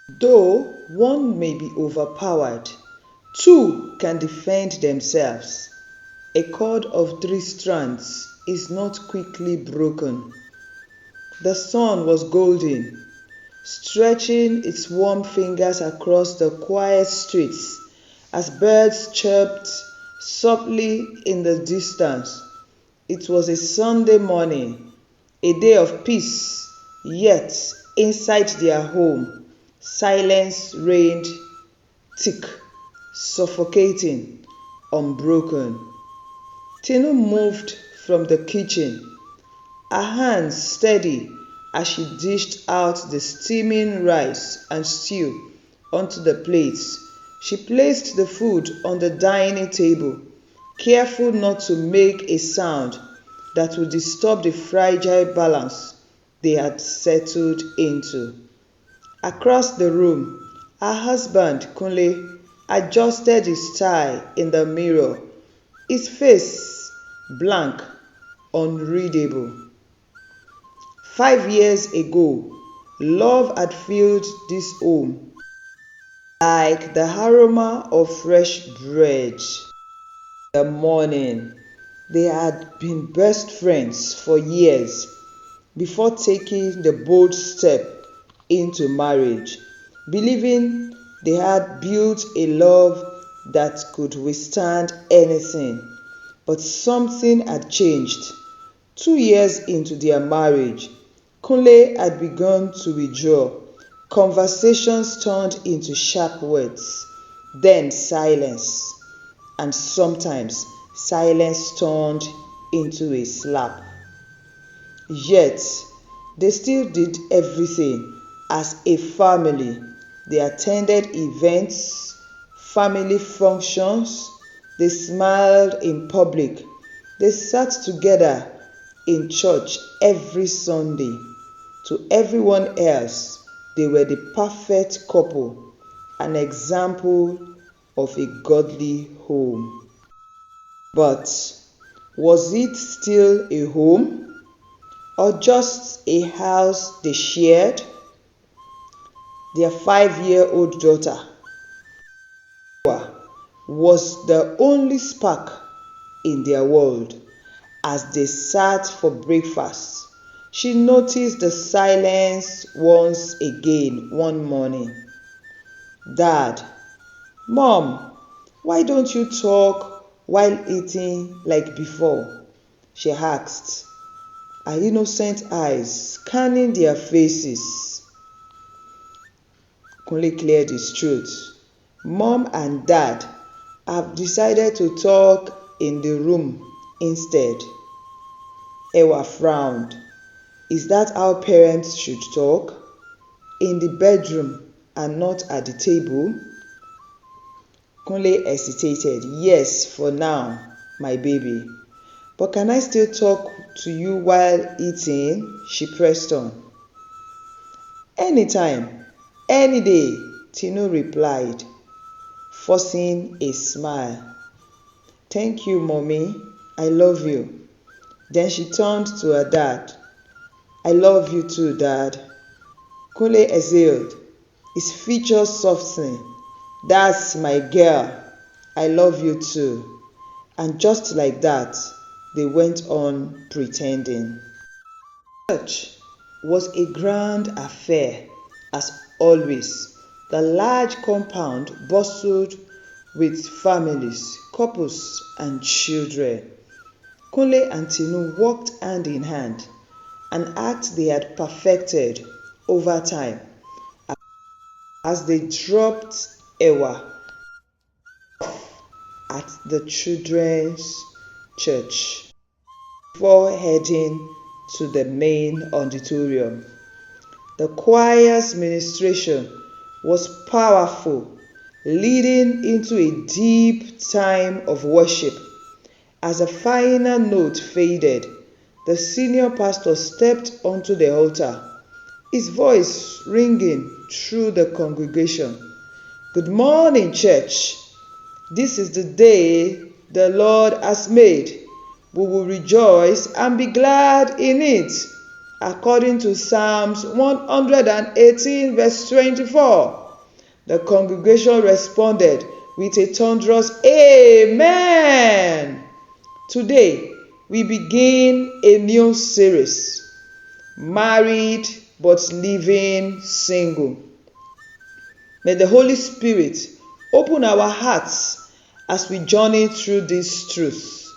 Though one may be overpowered, two can defend themselves. A cord of 3 strands is not quickly broken. The sun was golden, stretching its warm fingers across the quiet streets as birds chirped softly in the distance. It was a Sunday morning, a day of peace, yet inside their home, silence reigned thick, suffocating, unbroken. Tinu moved from the kitchen, her hands steady as she dished out the steaming rice and stew onto the plates. She placed the food on the dining table, careful not to make a sound that would disturb the fragile balance they had settled into. Across the room, her husband, Kunle, adjusted his tie in the mirror, his face blank, unreadable. 5 years ago, love had filled this home like the aroma of fresh bread. In the morning, they had been best friends for years before taking the bold step into marriage, believing they had built a love that could withstand anything. But something had changed. 2 years into their marriage, Kunle had begun to withdraw. Conversations turned into sharp words, then silence, and sometimes silence turned into a slap. Yet, they still did everything as a family. They attended events, family functions, they smiled in public, they sat together in church every Sunday. To everyone else, they were the perfect couple, an example of a godly home. But was it still a home, or just a house they shared? Their 5-year-old daughter was the only spark in their world. As they sat for breakfast, she noticed the silence once again one morning. "Dad, Mom, why don't you talk while eating like before?" she asked, her innocent eyes scanning their faces. Kunle cleared his throat. "Mom and Dad have decided to talk in the room instead." Ewa frowned. "Is that how parents should talk? In the bedroom and not at the table?" Kunle hesitated. "Yes, for now, my baby. But can I still talk to you while eating?" she pressed on. "Anytime, any day," Tinu replied, forcing a smile. "Thank you, Mommy. I love you." Then she turned to her dad. "I love you too, Dad." Kunle exhaled, his features softening. "That's my girl. I love you too." And just like that, they went on pretending. Church was a grand affair, as always. The large compound bustled with families, couples, and children. Kunle and Tinu walked hand in hand, an act they had perfected over time, as they dropped Ewa at the children's church before heading to the main auditorium. The choir's ministration was powerful, leading into a deep time of worship. As the final note faded, the senior pastor stepped onto the altar, his voice ringing through the congregation. "Good morning, church. This is the day the Lord has made. We will rejoice and be glad in it." according to Psalms 118 verse 24. The congregation responded with a thunderous Amen. Today, we begin a new series, Married but Living Single. May the Holy Spirit open our hearts as we journey through these truths.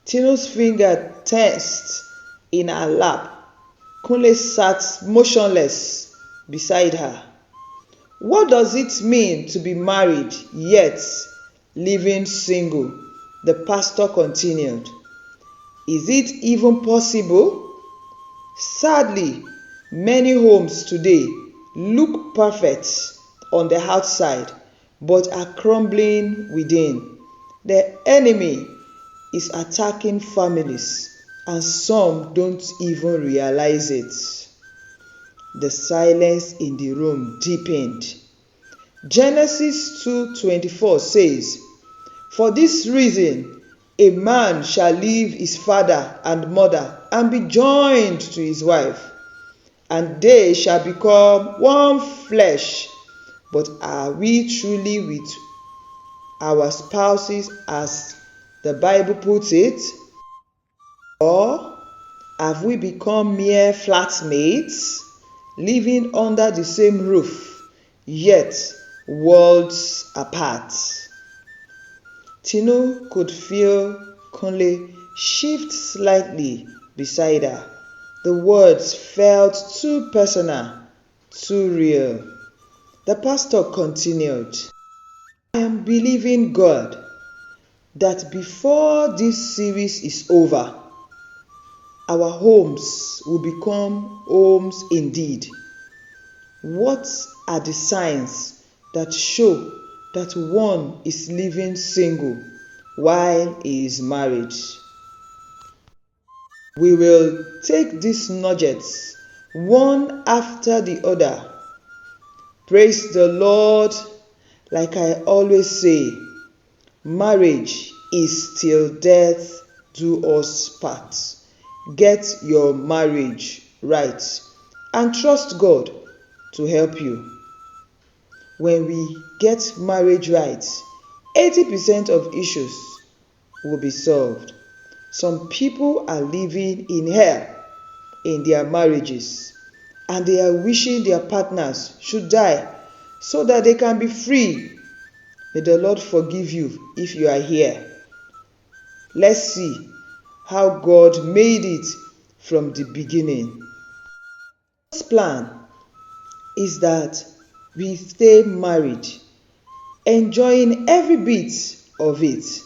Tinu's finger tensed in her lap. Kunle sat motionless beside her. What does it mean to be married yet living single? The pastor continued. Is it even possible? Sadly, many homes today look perfect on the outside but are crumbling within. The enemy is attacking families and some don't even realize it. The silence in the room deepened. Genesis 2:24 says, "For this reason, a man shall leave his father and mother and be joined to his wife, and they shall become one flesh." But are we truly with our spouses as the Bible puts it? Or have we become mere flatmates, living under the same roof, yet worlds apart? Tinu could feel Kunle shift slightly beside her. The words felt too personal, too real. The pastor continued, "I am believing God that before this series is over, our homes will become homes indeed. What are the signs that show that one is living single while he is married?" We will take these nuggets one after the other. Praise the Lord. Like I always say, marriage is till death do us part. Get your marriage right and trust God to help you. When we get marriage right, 80% of issues will be solved. Some people are living in hell in their marriages, and they are wishing their partners should die so that they can be free. May the Lord forgive you if you are here. Let's see how God made it from the beginning. God's plan is that we stay married, enjoying every bit of it.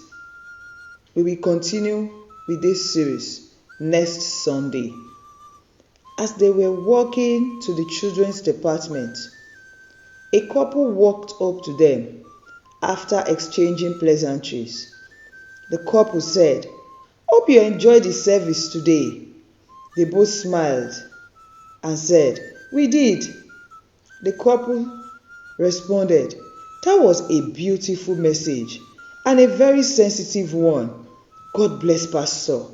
We will continue with this series next Sunday. As they were walking to the children's department, a couple walked up to them after exchanging pleasantries. The couple said, "Hope you enjoyed the service today." They both smiled and said, "We did." The couple responded, "That was a beautiful message and a very sensitive one. God bless Pastor.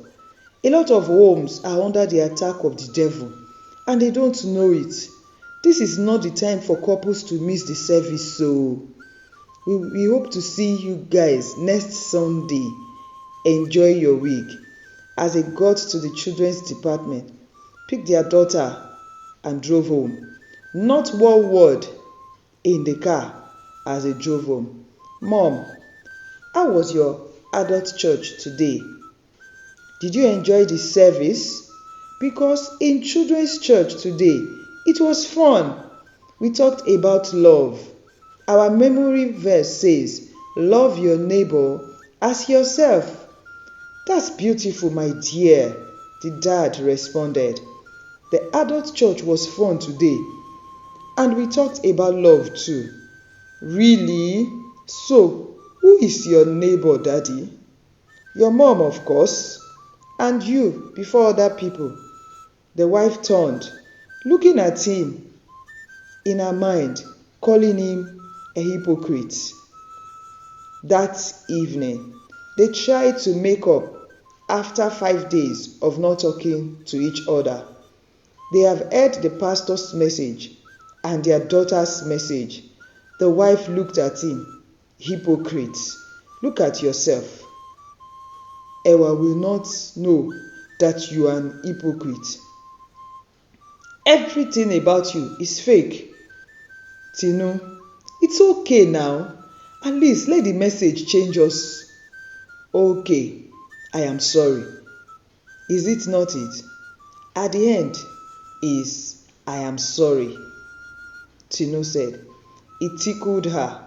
A lot of homes are under the attack of the devil and they don't know it. This is not the time for couples to miss the service, so we hope to see you guys next Sunday. Enjoy your week." As they got to the children's department, picked their daughter and drove home. Not one word in the car as they drove home. "Mom, how was your adult church today? Did you enjoy the service? Because in children's church today, it was fun. We talked about love. Our memory verse says, 'Love your neighbor as yourself.'" "That's beautiful, my dear," the dad responded. "The adult church was fun today, and we talked about love too." "Really? So, who is your neighbor, Daddy?" "Your mom, of course, and you before other people." The wife turned, looking at him in her mind, calling him a hypocrite. That evening, they tried to make up after 5 days of not talking to each other. They have heard the pastor's message and their daughter's message. The wife looked at him. Hypocrite, look at yourself. Ewa will not know that you are an hypocrite. Everything about you is fake. Tinu, it's okay now. At least let the message change us. Okay, I am sorry. Is it not it? At the end is I am sorry. Tinu said. It tickled her,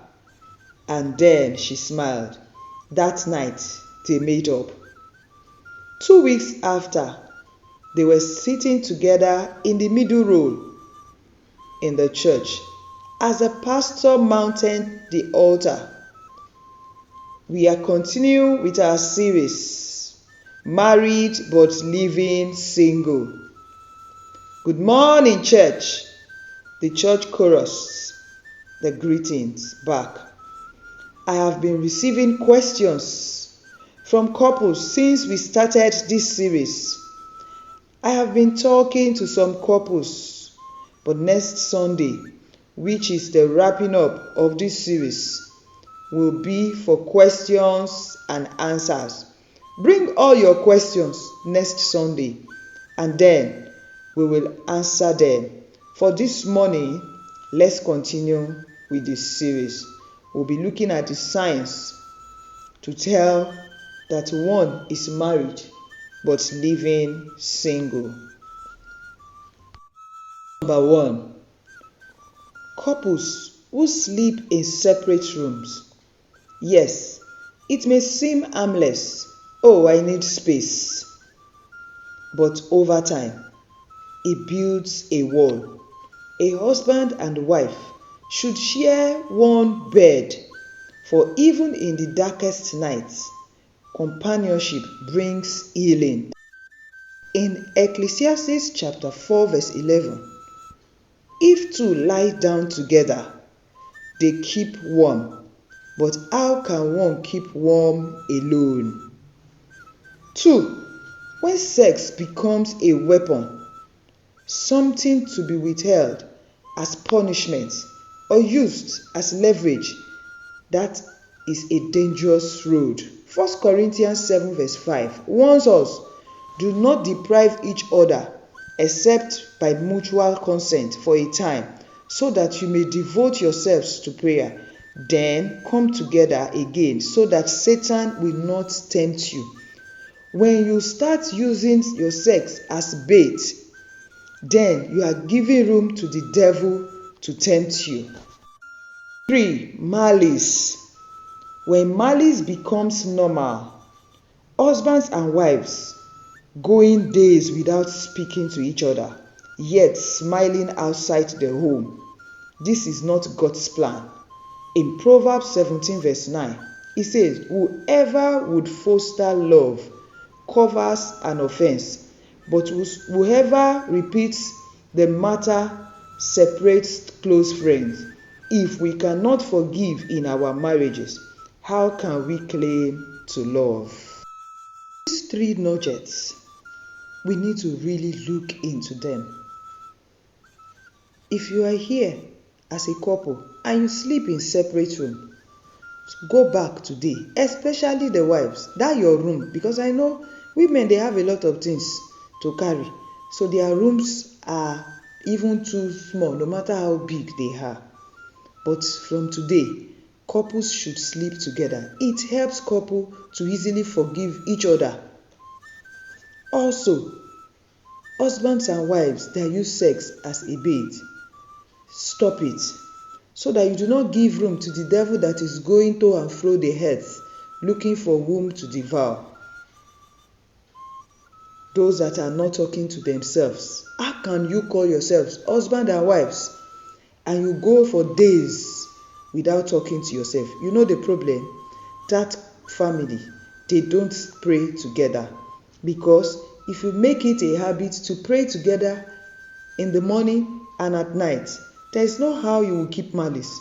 and then she smiled. That night they made up. 2 weeks after, they were sitting together in the middle row in the church as the pastor mounted the altar. We are continuing with our series, Married but Living Single. Good morning, church. The church chorus, the greetings back. I have been receiving questions from couples since we started this series. I have been talking to some couples, but next Sunday, which is the wrapping up of this series, will be for questions and answers. Bring all your questions next Sunday, and then we will answer them. For this morning, let's continue with this series. We'll be looking at the signs to tell that one is married but living single. Number 1, couples who sleep in separate rooms. Yes, it may seem harmless. Oh, I need space. But over time, it builds a wall. A husband and wife should share one bed, for even in the darkest nights, companionship brings healing. In Ecclesiastes chapter 4 verse 11, if two lie down together, they keep warm. But how can one keep warm alone? 2. When sex becomes a weapon, something to be withheld as punishment or used as leverage, that is a dangerous road. 1 Corinthians 7 verse 5 warns us, do not deprive each other except by mutual consent for a time, so that you may devote yourselves to prayer. Then come together again, so that Satan will not tempt you. When you start using your sex as bait, then you are giving room to the devil to tempt you. 3. Malice. When malice becomes normal, husbands and wives going days without speaking to each other, yet smiling outside the home. This is not God's plan. In Proverbs 17 verse 9, it says, whoever would foster love covers an offense, but whoever repeats the matter separates close friends. If we cannot forgive in our marriages, how can we claim to love? These 3 nuggets, we need to really look into them. If you are here as a couple and you sleep in separate rooms, go back today, especially the wives, that your room, because I know women, they have a lot of things to carry, so their rooms are even too small, no matter how big they are. But from today, couples should sleep together. It helps couples to easily forgive each other. Also, husbands and wives that use sex as a bait, stop it, so that you do not give room to the devil that is going to and fro the earth, looking for whom to devour. Those that are not talking to themselves, how can you call yourselves husband and wives and you go for days without talking to yourself? You know the problem? That family, they don't pray together. Because if you make it a habit to pray together in the morning and at night, there is no how you will keep malice.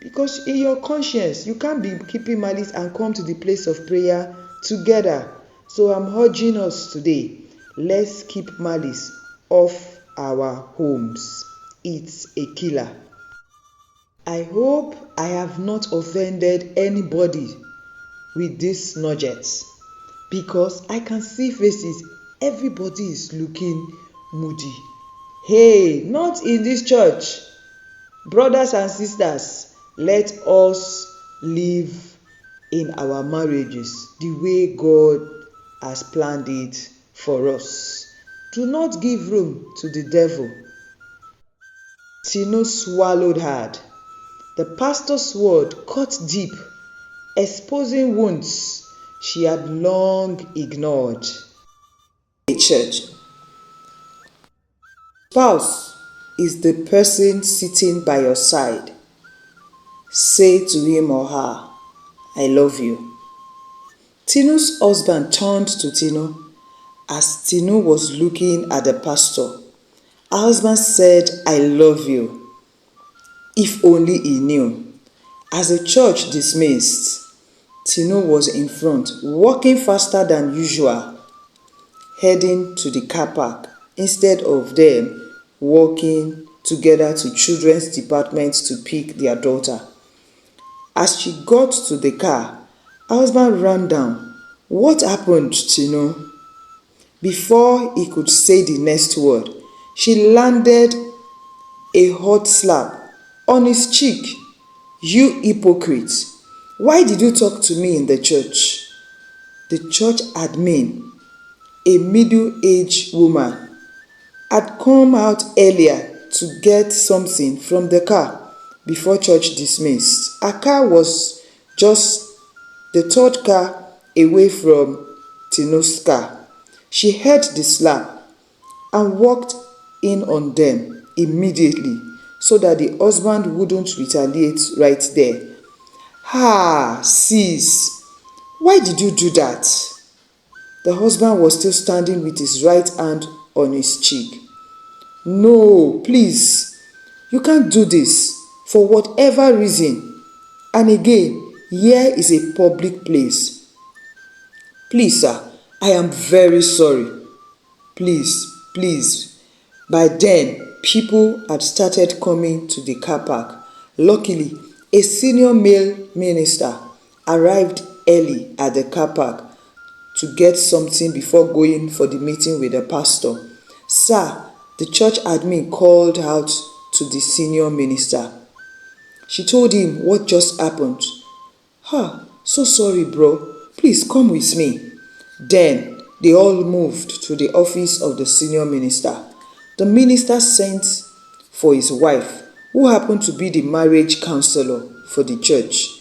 Because in your conscience, you can't be keeping malice and come to the place of prayer together. So I'm urging us today, let's keep malice off our homes. It's a killer. I hope I have not offended anybody with these nuggets, because I can see faces. Everybody is looking moody. Hey, not in this church. Brothers and sisters, let us live in our marriages the way God has planned it for us. Do not give room to the devil. Tinu swallowed hard. The pastor's word cut deep, exposing wounds she had long ignored. A church. Spouse is the person sitting by your side. Say to him or her, I love you. Tinu's husband turned to Tinu as Tinu was looking at the pastor. Her husband said, I love you. If only he knew. As the church dismissed, Tinu was in front, walking faster than usual, heading to the car park instead of them walking together to children's department to pick their daughter. As she got to the car, her husband ran down. What happened, Tinu? Before he could say the next word, she landed a hot slap on his cheek. You hypocrite! Why did you talk to me in the church? The church admin, a middle-aged woman, had come out earlier to get something from the car before church dismissed. Her car was just the third car away from Tinu's car. She heard the slap and walked in on them immediately so that the husband wouldn't retaliate right there. Ah, sis, why did you do that? The husband was still standing with his right hand on his cheek. No, please, you can't do this for whatever reason. And again, here is a public place. Please, sir, I am very sorry. Please, please. By then, people had started coming to the car park. Luckily, a senior male minister arrived early at the car park to get something before going for the meeting with the pastor. Sir, the church admin called out to the senior minister. She told him what just happened. So sorry, bro. Please come with me. Then they all moved to the office of the senior minister. The minister sent for his wife, who happened to be the marriage counselor for the church.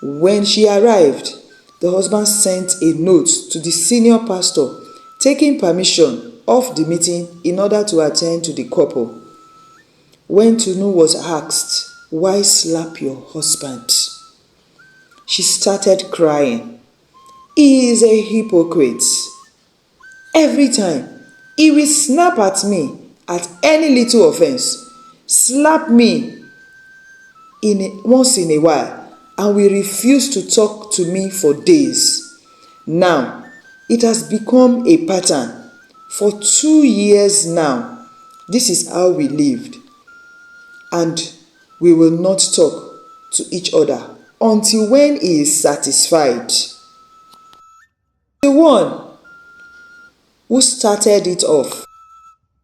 When she arrived, the husband sent a note to the senior pastor, taking permission of the meeting in order to attend to the couple. When Tinu was asked, why slap your husband? She started crying. He is a hypocrite. Every time, he will snap at me at any little offense, slap me once in a while, and will refuse to talk to me for days. Now, it has become a pattern. For 2 years now, this is how we lived. And we will not talk to each other until when he is satisfied. The one who started it off,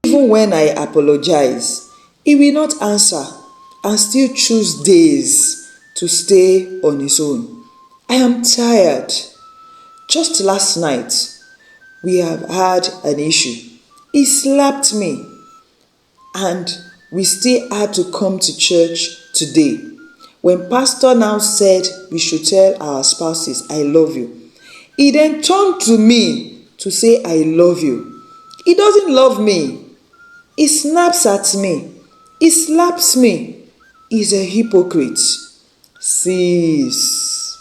even when I apologize, he will not answer and still choose days to stay on his own. I am tired. Just last night, we have had an issue. He slapped me, and we still had to come to church today. When pastor now said we should tell our spouses, I love you, he then turned to me to say, I love you. He doesn't love me. He snaps at me. He slaps me. He's a hypocrite. Sis,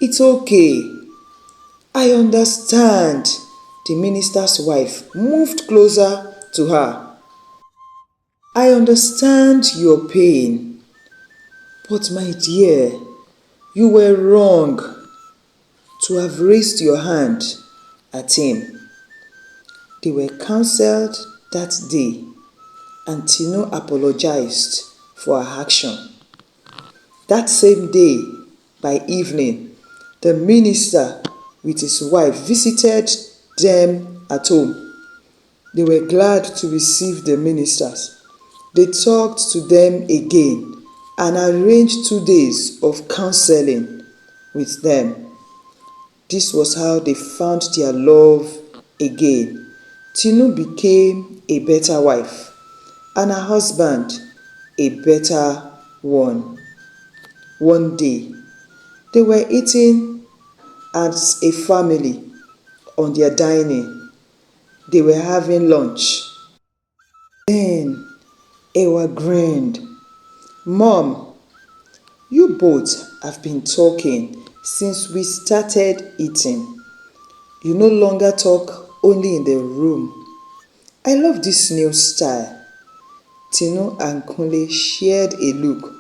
it's okay. I understand. The minister's wife moved closer to her. I understand your pain. But my dear, you were wrong to have raised your hand at him. They were counseled that day and Tinu apologized for her action. That same day, by evening, the minister with his wife visited them at home. They were glad to receive the ministers. They talked to them again and arranged 2 days of counseling with them. This was how they found their love again. Tinu became a better wife and her husband a better one. One day, they were eating as a family on their dining. They were having lunch. Then Ewa grinned. "Mom, you both have been talking since we started eating. You no longer talk only in the room. I love this new style." Tinu and Kunle shared a look.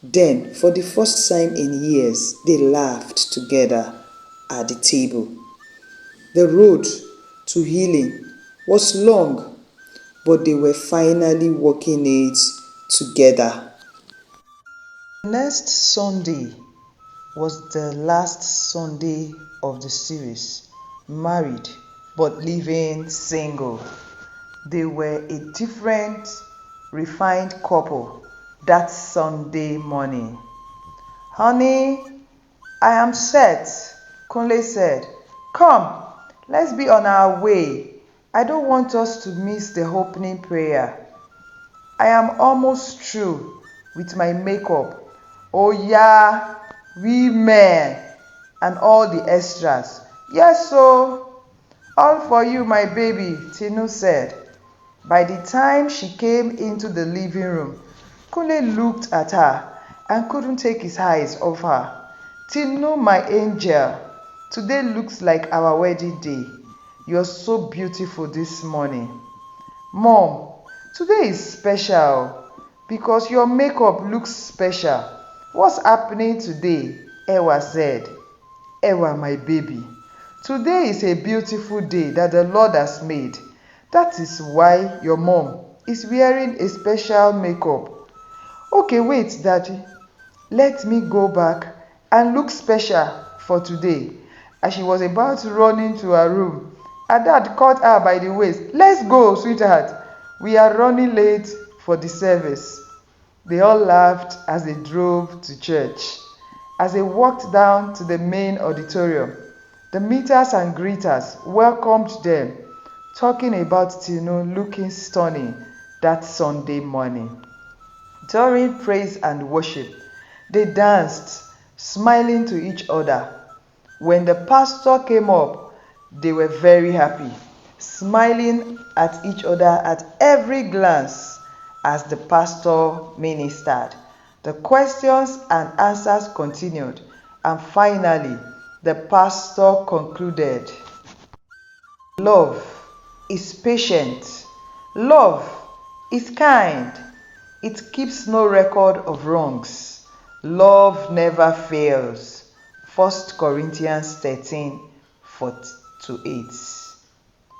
Then, for the first time in years, they laughed together at the table. The road to healing was long, but they were finally walking it together. Next Sunday was the last Sunday of the series, married but living single. They were a different, refined couple that Sunday morning. "Honey, I am set," Kunle said. "Come, let's be on our way. I don't want us to miss the opening prayer. I am almost through with my makeup. Oh yeah, women and all the extras." "Yes, so all for you, my baby," Tinu said. By the time she came into the living room, Kunle looked at her and couldn't take his eyes off her. "Tinu, my angel, today looks like our wedding day. You're so beautiful this morning." "Mom, today is special because your makeup looks special. What's happening today?" Ewa said. "Ewa, my baby, today is a beautiful day that the Lord has made. That is why your mom is wearing a special makeup." "Okay, wait, Daddy. Let me go back and look special for today." As she was about to run into her room, her dad caught her by the waist. "Let's go, sweetheart. We are running late for the service." They all laughed as they drove to church. As they walked down to the main auditorium, the meeters and greeters welcomed them, talking about Tinu looking stunning that Sunday morning. During praise and worship, they danced, smiling to each other. When the pastor came up, they were very happy, smiling at each other at every glance as the pastor ministered. The questions and answers continued, and finally, the pastor concluded. "Love is patient. Love is kind. It keeps no record of wrongs. Love never fails." 1 Corinthians 13:4-8.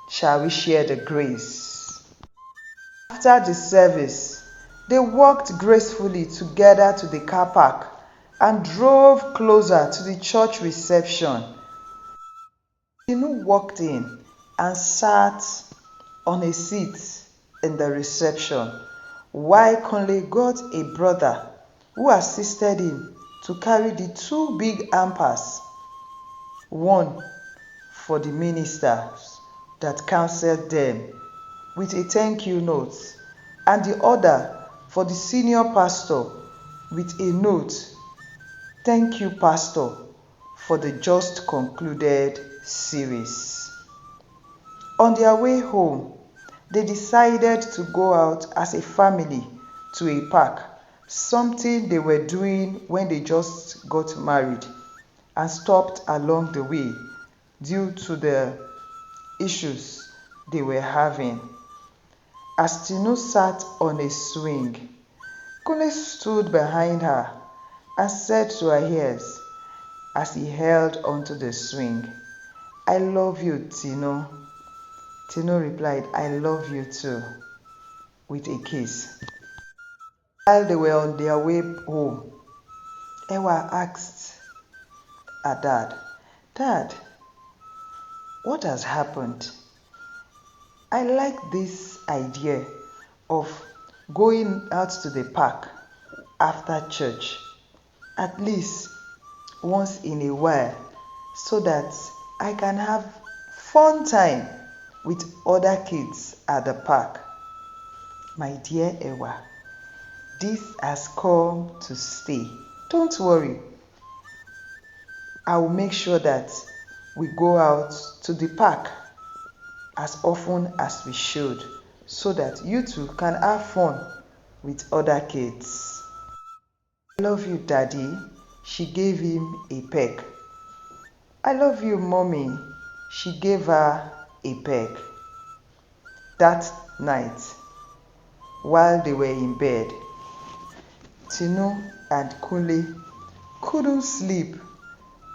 Shall we share the grace? After the service, they walked gracefully together to the car park and drove closer to the church reception. Tinu walked in and sat on a seat in the reception, while Kunle got a brother who assisted him to carry the 2 big hampers, one for the ministers that counseled them with a thank you note, and the other for the senior pastor with a note, "Thank you, Pastor, for the just concluded series." On their way home, they decided to go out as a family to a park, something they were doing when they just got married, and stopped along the way due to the issues they were having. As Tinu sat on a swing, Kunle stood behind her and said to her ears as he held onto the swing, "I love you, Tinu." Tinu replied, "I love you too," with a kiss. While they were on their way home, Ewa asked her dad, "Dad, what has happened? I like this idea of going out to the park after church, at least once in a while, so that I can have fun time with other kids at the park." My dear Ewa, this has come to stay. Don't worry. I will make sure that we go out to the park as often as we should, so that you two can have fun with other kids. "I love you, Daddy." She gave him a peck. "I love you, Mommy." She gave her a peck. That night, while they were in bed, Tinu and Kunle couldn't sleep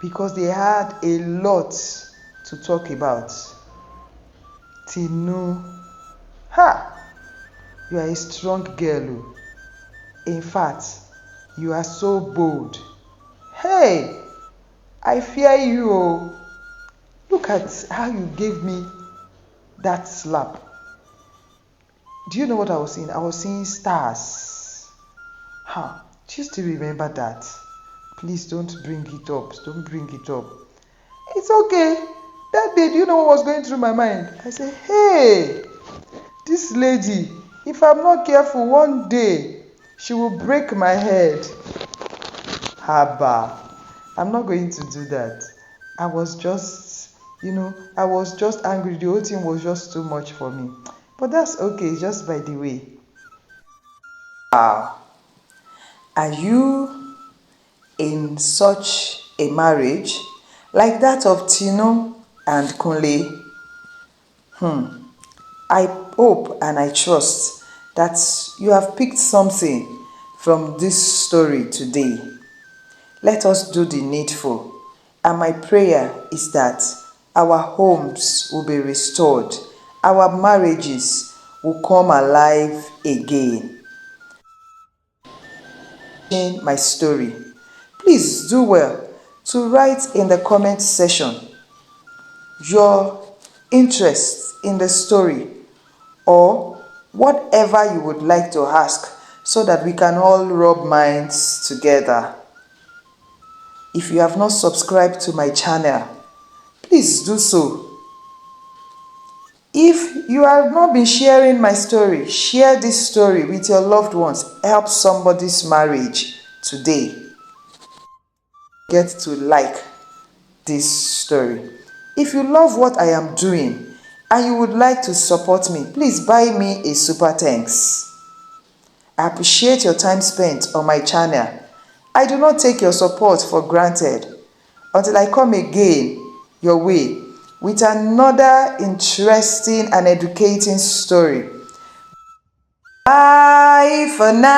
because they had a lot to talk about. "Tinu, you are a strong girl. In fact, you are so bold. Hey, I fear you. Oh. Look at how you gave me that slap." Do you know what I was seeing? I was seeing stars. Do you still remember that? Please don't bring it up. Don't bring it up. It's okay. That day, do you know what was going through my mind? I said, hey, this lady, if I'm not careful, one day she will break my head. Haba. I'm not going to do that. I was just angry. The whole thing was just too much for me. But that's okay, just by the way. Wow. Are you in such a marriage like that of Tinu and Kunle? I hope and I trust that you have picked something from this story today. Let us do the needful, and my prayer is that our homes will be restored, our marriages will come alive again. My story, please do well to write in the comment section your interest in the story or whatever you would like to ask, so that we can all rub minds together. If you have not subscribed to my channel, please do so. If you have not been sharing my story, share this story with your loved ones. Help somebody's marriage today. Get to like this story. If you love what I am doing and you would like to support me, please buy me a super thanks. I appreciate your time spent on my channel. I do not take your support for granted. Until I come again your way with another interesting and educating story. Bye for now.